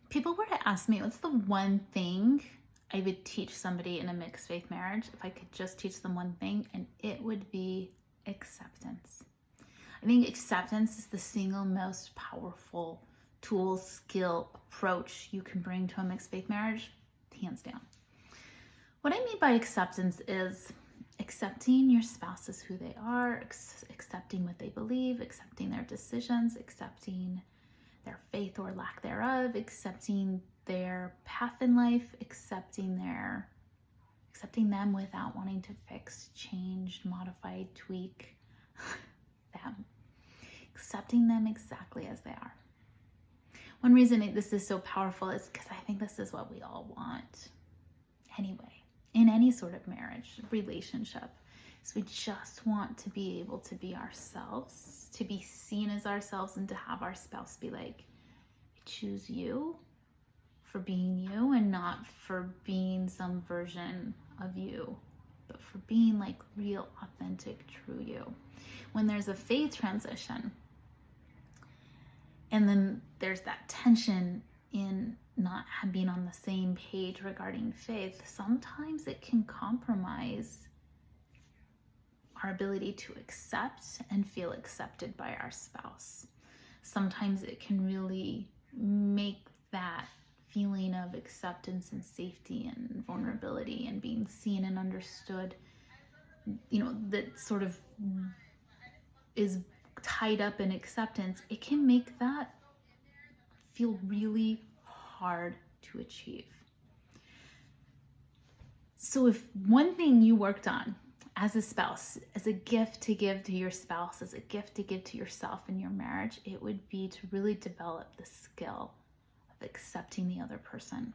people were to ask me, what's the one thing I would teach somebody in a mixed faith marriage, if I could just teach them one thing, and it would be acceptance. I think acceptance is the single most powerful tool, skill, approach you can bring to a mixed faith marriage, hands down. What I mean by acceptance is accepting your spouse as who they are, accepting what they believe, accepting their decisions, accepting their faith or lack thereof, accepting their path in life, accepting them without wanting to fix, change, modify, tweak them. Accepting them exactly as they are. One reason this is so powerful is because I think this is what we all want anyway, in any sort of marriage, relationship. So we just want to be able to be ourselves, to be seen as ourselves, and to have our spouse be like, I choose you for being you and not for being some version of you, but for being like real, authentic, true you. When there's a faith transition, and then there's that tension in not being on the same page regarding faith, sometimes it can compromise our ability to accept and feel accepted by our spouse. Sometimes it can really make that feeling of acceptance and safety and vulnerability and being seen and understood, that sort of is tied up in acceptance. It can make that feel really hard to achieve. So if one thing you worked on as a spouse, as a gift to give to your spouse, as a gift to give to yourself in your marriage, it would be to really develop the skill of accepting the other person.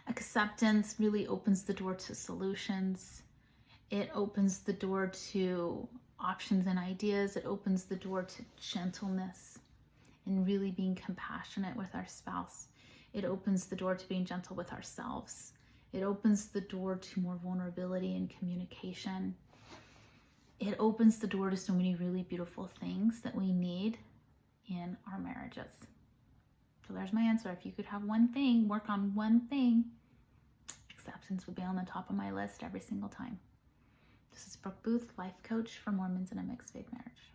Acceptance really opens the door to solutions. It opens the door to options and ideas. It opens the door to gentleness and really being compassionate with our spouse. It opens the door to being gentle with ourselves. It opens the door to more vulnerability and communication. It opens the door to so many really beautiful things that we need in our marriages. So there's my answer. If you could have one thing, work on one thing, acceptance would be on the top of my list every single time. This is Brooke Booth, life coach for Mormons in a mixed faith marriage.